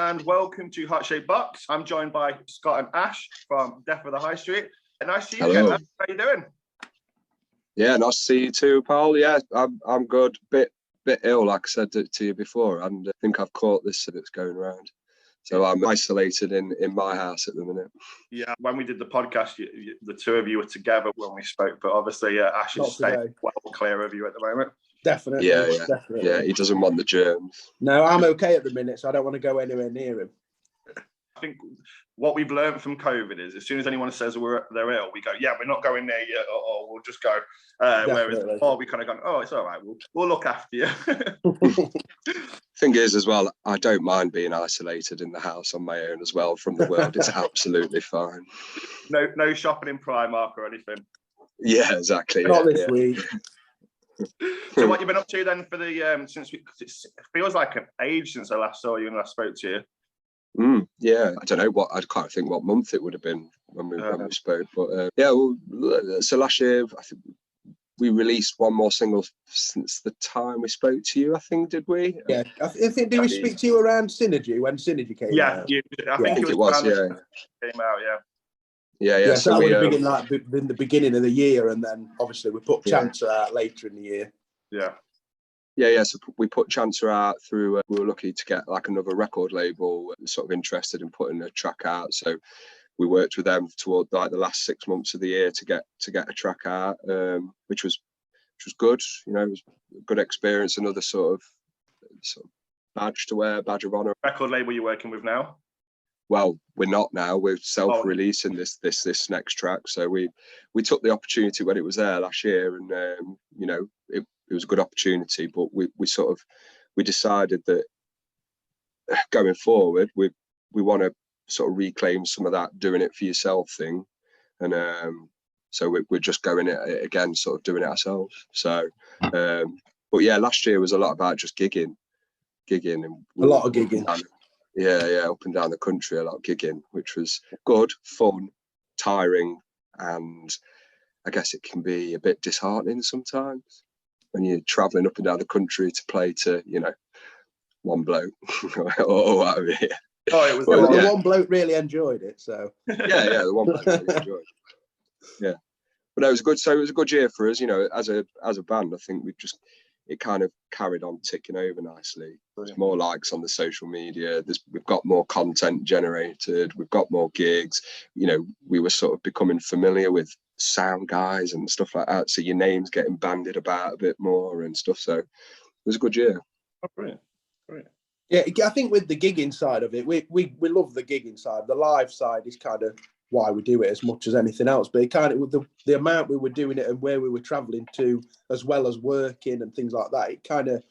and welcome to Heart Shaped Box. I'm joined by Scott and Ash from DOTH of the Highstreet. Nice to see you again. How are you doing? Yeah, nice to see you too, Paul. Yeah, I'm good. Bit ill, like I said to you before, and I think I've caught this that's going around. So I'm isolated in my house at the minute. Yeah, when we did the podcast, the two of you were together when we spoke, but obviously Ash is staying well clear of you at the moment. Definitely. Definitely. Yeah, he doesn't want the germs. No, I'm okay at the minute, so I don't want to go anywhere near him. I think what we've learned from COVID is as soon as anyone says they're ill, we go, yeah, we're not going near you, or we'll just go. Whereas before we kind of gone, oh, it's all right, we'll look after you. Thing is, as well, I don't mind being isolated in the house on my own as well from the world. It's absolutely fine. No shopping in Primark or anything. Yeah, exactly. Not this week. So what you've been up to then for the since it feels like an age since I last saw you and last spoke to you. Yeah, I don't know I can't think what month it would have been when we spoke, but yeah. Well, so last year I think we released one more single since the time we spoke to you. I think, did we? Yeah, I think did we speak to you around Synergy when Synergy came out? Yeah, I think it was. Yeah, came out. Yeah. So that would have been the beginning of the year, and then obviously we put Chancer out later in the year. Yeah. So we put Chancer out through. We were lucky to get like another record label sort of interested in putting a track out. So we worked with them toward like the last 6 months of the year to get a track out, which was good. You know, it was a good experience. Another sort of badge to wear, badge of honor. Record label you're working with now? Well, we're not now. We're self-releasing this next track. So we took the opportunity when it was there last year, and you know, it was a good opportunity. But we decided that going forward, we want to sort of reclaim some of that doing it for yourself thing, and so we're just going it again, sort of doing it ourselves. So, but yeah, last year was a lot about just gigging, and a lot of gigging. Yeah, up and down the country, a lot of gigging, which was good, fun, tiring, and I guess it can be a bit disheartening sometimes when you're traveling up and down the country to play to, you know, one bloke or whatever. Yeah. Oh, it was the one bloke really enjoyed it. So yeah, the one bloke really enjoyed it. Yeah, but no, it was good. So it was a good year for us, you know, as a band. I think it kind of carried on ticking over nicely. There's more likes on the social media. We've got more content generated. We've got more gigs. You know, we were sort of becoming familiar with sound guys and stuff like that. So your name's getting bandied about a bit more and stuff. So it was a good year. Oh, brilliant. Yeah, I think with the gigging side of it, we love the gigging side. The live side is kind of why we do it as much as anything else. But it kind of with the amount we were doing it and where we were travelling to, as well as working and things like that, it kind of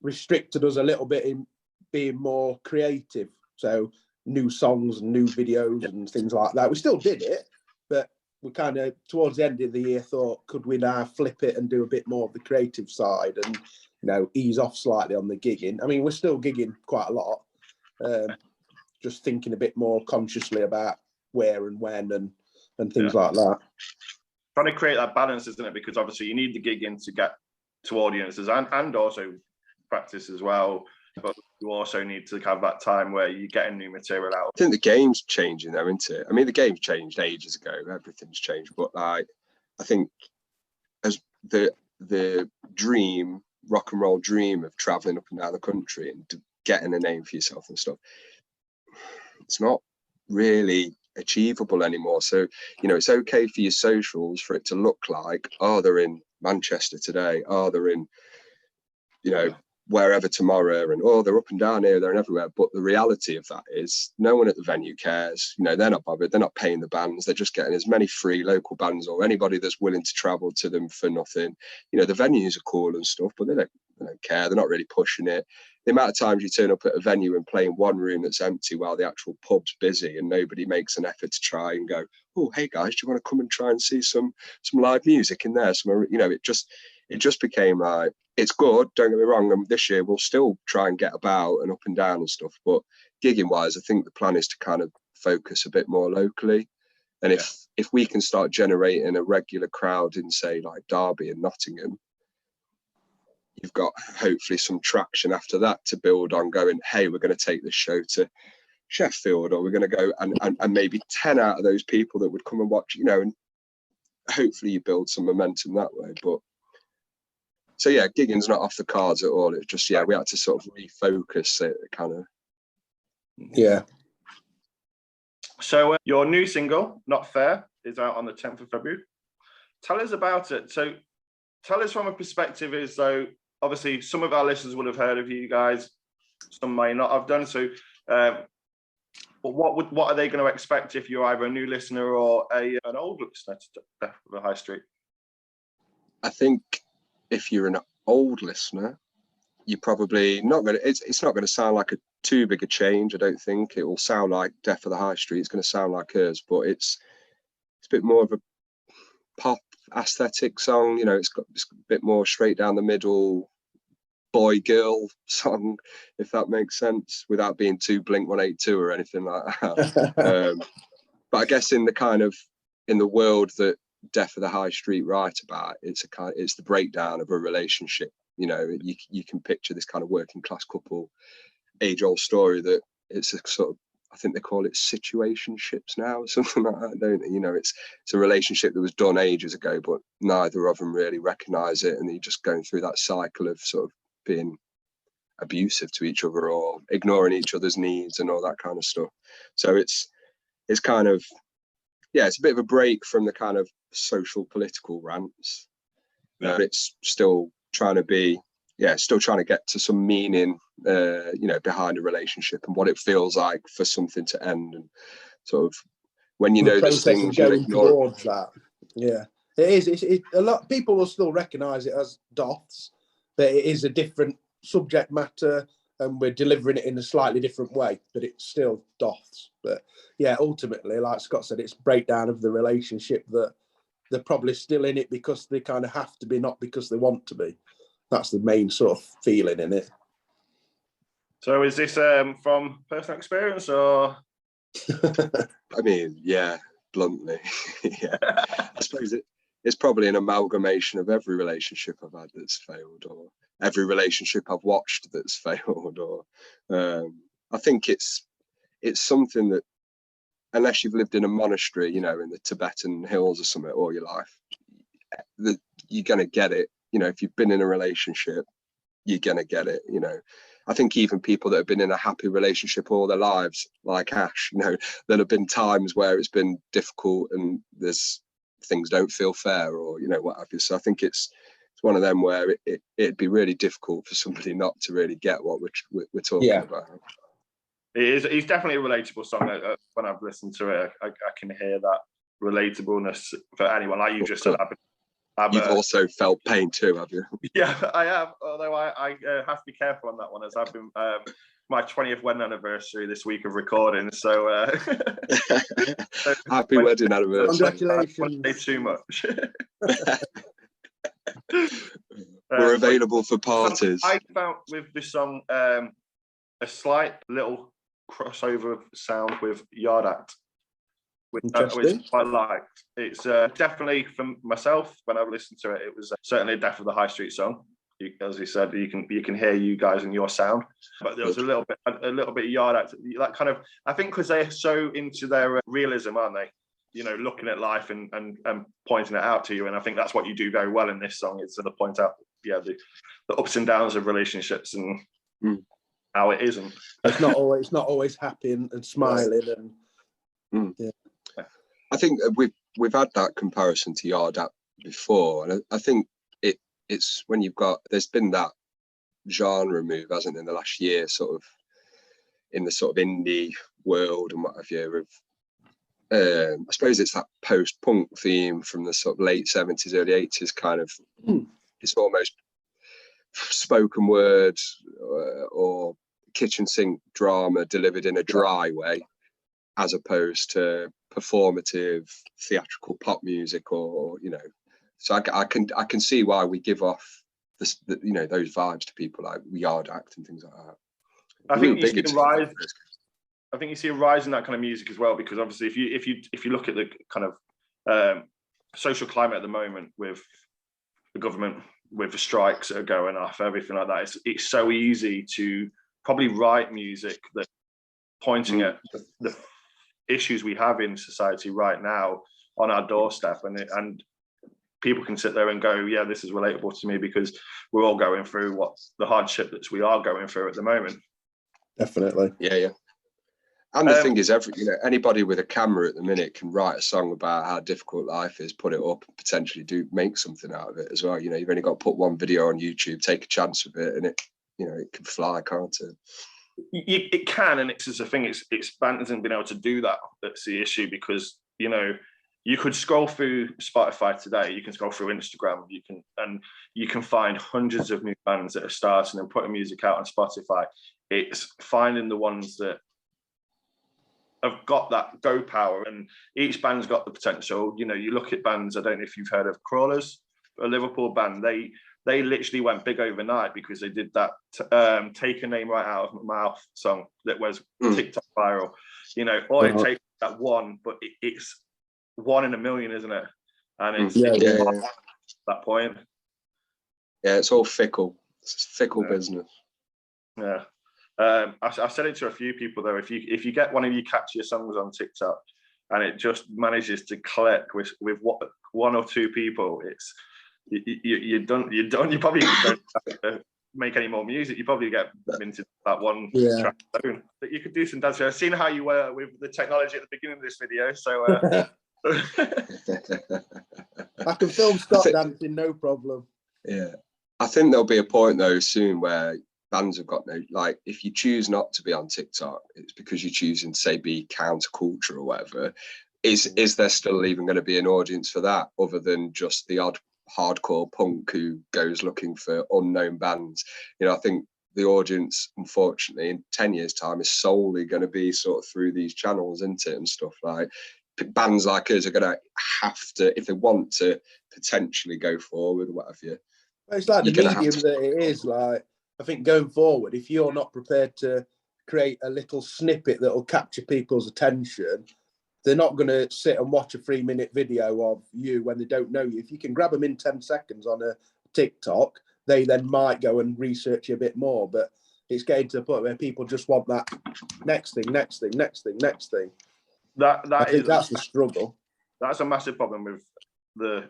restricted us a little bit in being more creative. So new songs and new videos and things like that. We still did it, but we kind of towards the end of the year thought, could we now flip it and do a bit more of the creative side and, you know, ease off slightly on the gigging. I mean, we're still gigging quite a lot, just thinking a bit more consciously about where and when and things like that. Trying to create that balance, isn't it? Because obviously you need the gigging to get to audiences and also practice as well. But you also need to have that time where you're getting new material out. I think the game's changing though, isn't it? I mean, the game's changed ages ago. Everything's changed. But I think as the dream, rock and roll dream of traveling up and down the country and getting a name for yourself and stuff, it's not really achievable anymore. So, you know, it's okay for your socials for it to look like, oh, they're in Manchester today, oh, they're in, you know, wherever tomorrow, and oh, they're up and down here, they're everywhere. But the reality of that is no one at the venue cares. You know, they're not bothered, they're not paying the bands, they're just getting as many free local bands or anybody that's willing to travel to them for nothing. You know, the venues are cool and stuff, but they don't care, they're not really pushing it. The amount of times you turn up at a venue and play in one room that's empty while the actual pub's busy and nobody makes an effort to try and go, oh, hey guys, do you want to come and try and see some live music in there? You know, it just became like, it's good, don't get me wrong, and this year we'll still try and get about and up and down and stuff, but gigging wise, I think the plan is to kind of focus a bit more locally. And if we can start generating a regular crowd in, say, like Derby and Nottingham, you've got hopefully some traction after that to build on, going, hey, we're going to take this show to Sheffield, or we're going to go and maybe 10 out of those people that would come and watch, and hopefully you build some momentum that way. But so yeah, gigging's not off the cards at all. It's just, we had to sort of refocus it, kind of. Yeah. So your new single, Not Fair, is out on the 10th of February. Tell us about it. So tell us from a perspective is, though, obviously some of our listeners would have heard of you guys, some may not have done. So but what are they going to expect if you're either a new listener or an old listener to Death of the High Street? I think if you're an old listener, you're probably not going to, it's not going to sound like too big a change. I don't think it will sound like Death of the High Street. It's going to sound like hers, but it's a bit more of a pop aesthetic song. It's a bit more straight down the middle, boy girl song, if that makes sense, without being too Blink-182 or anything like that. But I guess in the world that Death of the High Street write about, it's the breakdown of a relationship. You can picture this kind of working class couple, age old story, that it's a sort of, I think they call it situationships now or something like that, don't they? It's a relationship that was done ages ago, but neither of them really recognise it, and you're just going through that cycle of sort of being abusive to each other or ignoring each other's needs and all that kind of stuff. So it's kind of, it's a bit of a break from the kind of social political rants. But it's still trying to get to some meaning, behind a relationship and what it feels like for something to end, and sort of when there's things going towards that. Yeah, it is. It's a lot. People will still recognise it as DOTHs, but it is a different subject matter, and we're delivering it in a slightly different way. But it's still DOTHs. But yeah, ultimately, like Scott said, it's breakdown of the relationship that they're probably still in it because they kind of have to be, not because they want to be. That's the main sort of feeling in it. So is this from personal experience or? I mean, yeah, bluntly, yeah. I suppose it's probably an amalgamation of every relationship I've had that's failed, or every relationship I've watched that's failed, or I think it's something that, unless you've lived in a monastery, in the Tibetan hills or something all your life, that you're going to get it. If you've been in a relationship, you're going to get it. I think even people that have been in a happy relationship all their lives, like Ash, there'll have been times where it's been difficult and there's things don't feel fair, or, what have you. So I think it's one of them where it'd be really difficult for somebody not to really get what we're talking about. It's definitely a relatable song. When I've listened to it, I can hear that relatableness for anyone. Like you just said, you've also felt pain too, have you? Yeah, I have. Although I have to be careful on that one, as I've been my 20th wedding anniversary this week of recording. So happy wedding anniversary! Congratulations! Say too much. We're available for parties. I found with this song a slight little crossover sound with Yard Act, which I quite liked. It's definitely, from myself, when I've listened to it, it was certainly a Death of the High Street song. As you said, you can hear you guys and your sound, but there was a little bit of Yard Act. That kind of, I think, because they're so into their realism, aren't they? Looking at life and pointing it out to you, and I think that's what you do very well in this song. It's to point out, the ups and downs of relationships and how it isn't. It's not always happy and smiling and. Yeah. I think we've had that comparison to Yard Act before, and I think it's when there's been that genre move, hasn't it, in the last year, sort of in the sort of indie world and what have you. I suppose it's that post-punk theme from the sort of late 70s, early 80s kind of. It's almost spoken word or kitchen sink drama delivered in a dry way, as opposed to performative theatrical pop music, or so I can see why we give off those vibes to people like Yard Act and things like that. I think you see a rise in that kind of music as well, because obviously if you look at the kind of social climate at the moment with the government with the strikes that are going off, everything like that. It's so easy to probably write music that's pointing at the issues we have in society right now on our doorstep, and people can sit there and go, yeah, this is relatable to me, because we're all going through the hardship that we are going through at the moment. Definitely. Yeah. And the thing is, anybody with a camera at the minute can write a song about how difficult life is, put it up, and potentially make something out of it as well. You've only got to put one video on YouTube, take a chance with it, and it can fly, can't it? It can, and it's the thing. It's band hasn't been able to do that. That's the issue, because you could scroll through Spotify today. You can scroll through Instagram. You can find hundreds of new bands that are starting and putting music out on Spotify. It's finding the ones that have got that go power, and each band's got the potential. You look at bands. I don't know if you've heard of Crawlers, a Liverpool band. They literally went big overnight because they did that "Take a Name Right Out of My Mouth" song that was TikTok viral. All it takes that one, but it's 1 in a million, isn't it? And it's that point. Yeah, it's all fickle. It's fickle business. Yeah. I've said it to a few people though. If you get one of your catchier songs on TikTok and it just manages to click with one or two people, you're done. You probably don't have to make any more music. You probably get into that one track alone. But you could do some dance. I've seen how you were with the technology at the beginning of this video, so I can film stop dancing, no problem. Yeah, I think there'll be a point though soon where bands have got if you choose not to be on TikTok, it's because you're choosing to say be counterculture or whatever. Is there still even going to be an audience for that, other than just the odd hardcore punk who goes looking for unknown bands? I think the audience, unfortunately, in 10 years' time is solely going to be sort of through these channels, isn't it, and stuff. Like bands like us are going to have to, if they want to potentially go forward, what have you. It's like the medium that it is. Like, I think going forward, if you're not prepared to create a little snippet that will capture people's attention, they're not going to sit and watch a 3-minute video of you when they don't know you. If you can grab them in 10 seconds on a TikTok, they then might go and research you a bit more. But it's getting to the point where people just want that next thing. That's the struggle. That's a massive problem with the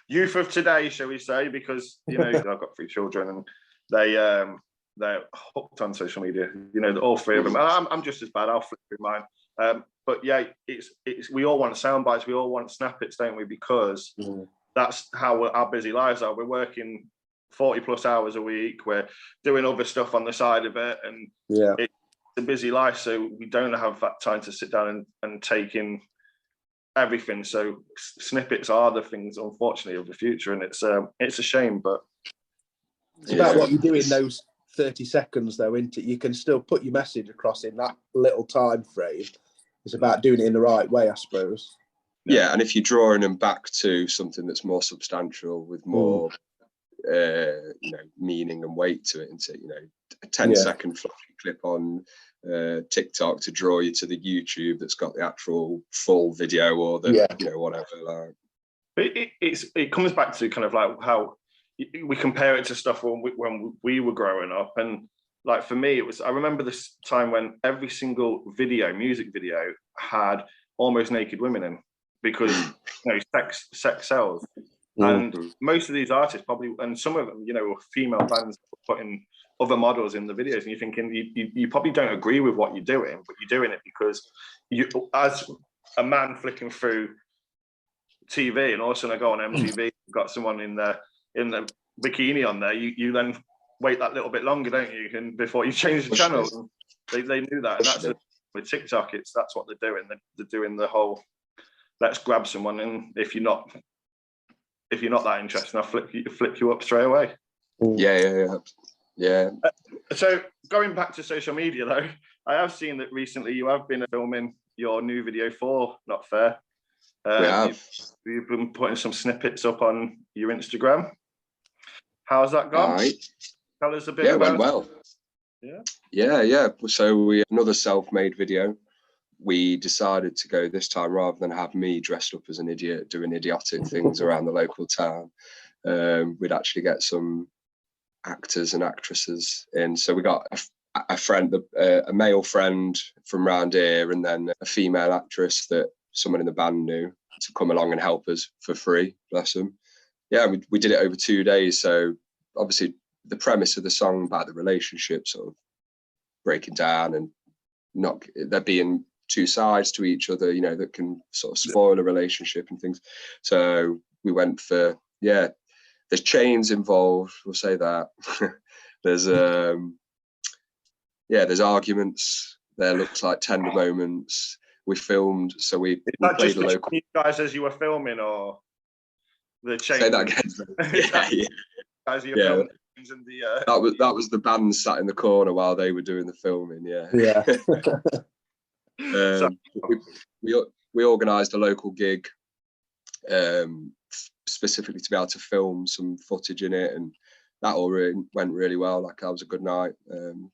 youth of today, shall we say? Because I've got 3 children, and they're hooked on social media. All 3 of them. I'm just as bad. I'll flip through mine. But yeah, it's we all want sound bites, we all want snippets, don't we? Because that's how our busy lives are. We're working 40+ hours a week. We're doing other stuff on the side of it, and it's a busy life. So we don't have that time to sit down and take in everything. So snippets are the things, unfortunately, of the future, and it's a shame. But it's about what you do in those 30 seconds, though, isn't it? You can still put your message across in that little time frame. It's about doing it in the right way, I suppose. Yeah, and if you're drawing them back to something that's more substantial with more, meaning and weight to it, into a 10-second flashy clip on TikTok to draw you to the YouTube that's got the actual full video or the whatever. Like, but it comes back to kind of like how we compare it to stuff when we were growing up, and like for me, I remember this time when every single music video had almost naked women in, because sex sells. And most of these artists probably, and some of them, were female bands putting other models in the videos, and you're thinking you probably don't agree with what you're doing, but you're doing it because you, as a man flicking through TV, and all of a sudden I go on MTV, got someone in the bikini on there, you then wait that little bit longer, don't you? And before you change the channel, they knew that, and that's with TikTok. That's what they're doing. They're doing the whole let's grab someone, and if you're not that interested, I'll flip you up straight away. Yeah. So going back to social media, though, I have seen that recently you have been filming your new video for Not Fair. You've been putting some snippets up on your Instagram. How's that gone? Tell us a bit. Yeah, it went well. Yeah. So we another self-made video. we decided to go this time, rather than have me dressed up as an idiot doing idiotic things around the local town, we'd actually get some actors and actresses in. So we got a friend, a male friend from round here, and then a female actress that someone in the band knew, to come along and help us for free, bless them. Yeah, we did it over 2 days. So obviously the premise of the song about the relationship sort of breaking down and not there being two sides to each other, you know, that can sort of spoil a relationship and things. So we went for, yeah, there's chains involved, we'll say that. There's there's arguments, there looks like tender moments. We filmed, so we played a local. You guys as you were filming, or the chains? Say that again. As you were filming in the, that was the band sat in the corner while they were doing the filming. Yeah. We organised a local gig specifically to be able to film some footage in it, and that all went really well. Like, that was a good night,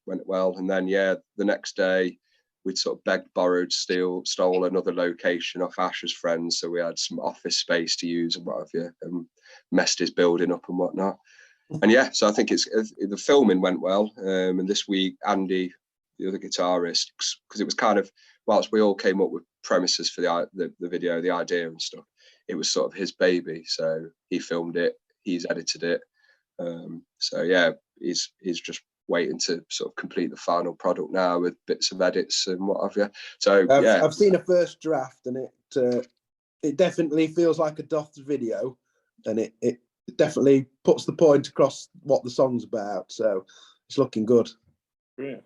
went well. And then the next day we'd sort of begged, borrowed, stole another location off Ash's friends, so we had some office space to use and what have you, and messed his building up and whatnot. And so I think the filming went well. And this week, Andy, the other guitarist, because it was kind of, whilst we all came up with premises for the video, the idea and stuff, it was sort of his baby. So he filmed it, he's edited it. He's just waiting to sort of complete the final product now with bits of edits and what have you. So I've seen a first draft, and it definitely feels like a DOTH video, and it definitely puts the point across what the song's about. So it's looking good. Brilliant.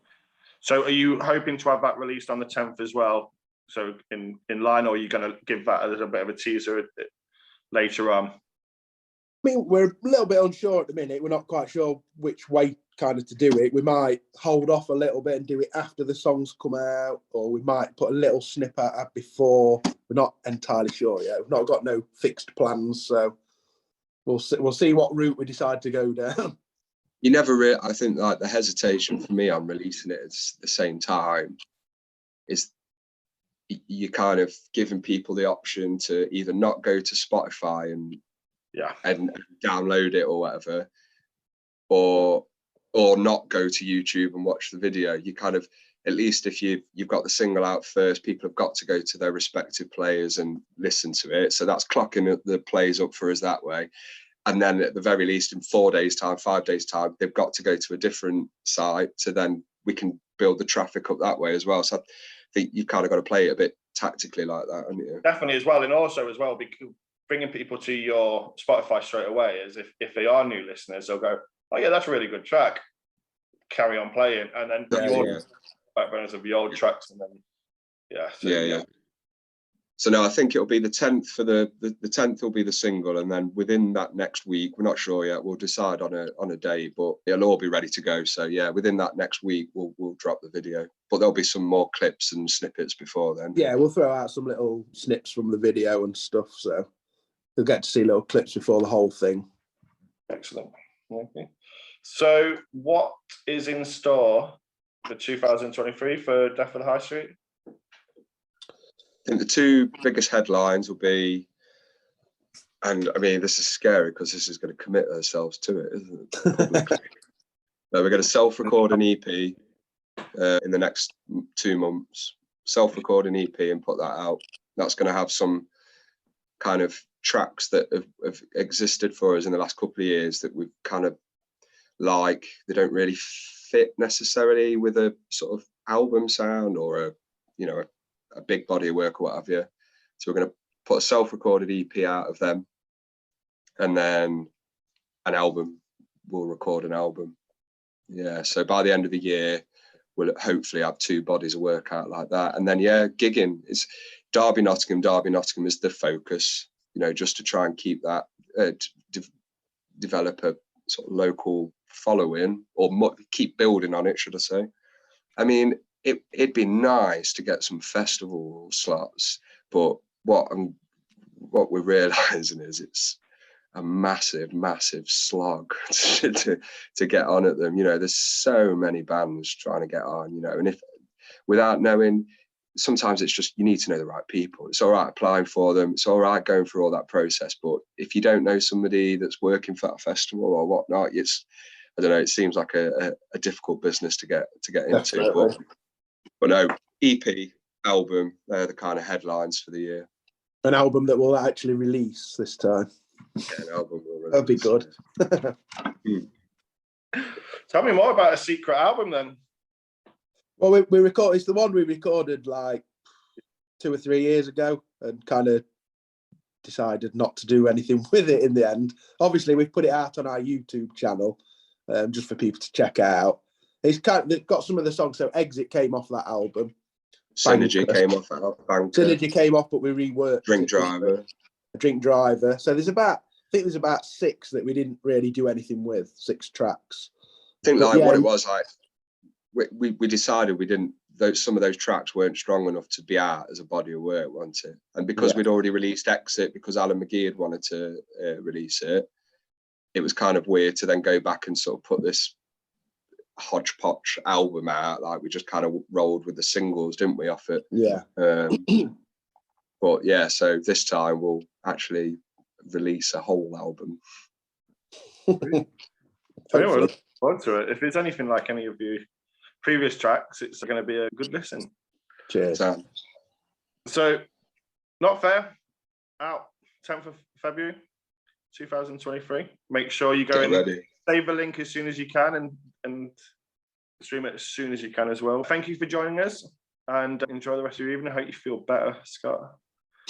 So are you hoping to have that released on the 10th as well? So in line, or are you going to give that as a bit of a teaser later on? I mean, we're a little bit unsure at the minute. We're not quite sure which way kind of to do it. We might hold off a little bit and do it after the songs come out, or we might put a little snippet out before. We're not entirely sure yet. We've not got no fixed plans, so we'll see what route we decide to go down. You never really, I think, like, the hesitation for me on releasing it at the same time is you kind of giving people the option to either not go to Spotify and download it or whatever, or not go to YouTube and watch the video. You kind of, at least if you've got the single out first, people have got to go to their respective players and listen to it. So that's clocking the plays up for us that way. And then at the very least, in 4 days' time, 5 days' time, they've got to go to a different site. So then we can build the traffic up that way as well. So I think you've kind of got to play it a bit tactically like that, haven't you? Definitely as well. And also as well, because bringing people to your Spotify straight away is if they are new listeners, they'll go, oh yeah, that's a really good track. Carry on playing. And then backburners of the old tracks. And then, So no, I think it'll be the 10th for the 10th will be the single, and then within that next week, we're not sure yet, we'll decide on a date, but it'll all be ready to go. So within that next week, we'll drop the video, but there'll be some more clips and snippets before then. Yeah, we'll throw out some little snips from the video and stuff, so you'll get to see little clips before the whole thing. Excellent. Okay. So what is in store for 2023 for Death of the Highstreet? I think the two biggest headlines will be, and I mean, this is scary because this is going to commit ourselves to it, isn't it? We're going to self-record an EP in the next 2 months, self-record an EP and put that out. That's going to have some kind of tracks that have existed for us in the last couple of years that we've kind of like. They don't really fit necessarily with a sort of album sound or a big body of work or what have you. So we're going to put a self-recorded EP out of them, and then an album. We'll record an album. Yeah, so by the end of the year, we'll hopefully have 2 bodies of work out like that. And then, gigging. It's Derby Nottingham. Derby Nottingham is the focus, just to try and keep that, develop a sort of local following, or keep building on it, should I say. I mean, it'd be nice to get some festival slots, but what we're realising is it's a massive slog to get on at them. There's so many bands trying to get on, and if without knowing, sometimes it's just, you need to know the right people. It's all right applying for them, it's all right going through all that process, but if you don't know somebody that's working for that festival or whatnot, it's, I don't know, it seems like a difficult business to get into. But no, EP, album, they're the kind of headlines for the year. An album that will actually release this time. Yeah, an album will release. That'd be good. Tell me more about a secret album then. Well, we record. It's the one we recorded like 2 or 3 years ago, and kind of decided not to do anything with it in the end. Obviously, we've put it out on our YouTube channel, just for people to check out. It's they've got some of the songs. So Exit came off that album. Synergy came off that album. Synergy came off, but we reworked Drink Driver. Drink Driver. So there's about, I think there's about 6 that we didn't really do anything with. 6 tracks. I think like what it was like. We decided we didn't. Some of those tracks weren't strong enough to be out as a body of work, wasn't it? And because we'd already released Exit, because Alan McGee had wanted to release it, it was kind of weird to then go back and sort of put this hodgepodge album out. Like we just kind of rolled with the singles, didn't we, off it? Yeah. But yeah, so this time we'll actually release a whole album. Anyway, look forward to it. If it's anything like any of your previous tracks, it's going to be a good listen. Cheers. So, Not Fair, out 10th of February 2023. Make sure you go in, save the link as soon as you can, and stream it as soon as you can as well. Thank you for joining us, and enjoy the rest of your evening. I hope you feel better, Scott.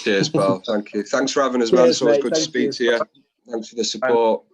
Cheers, pal. Thank you. Thanks for having us, man. It's always good to speak to you. Thanks for the support.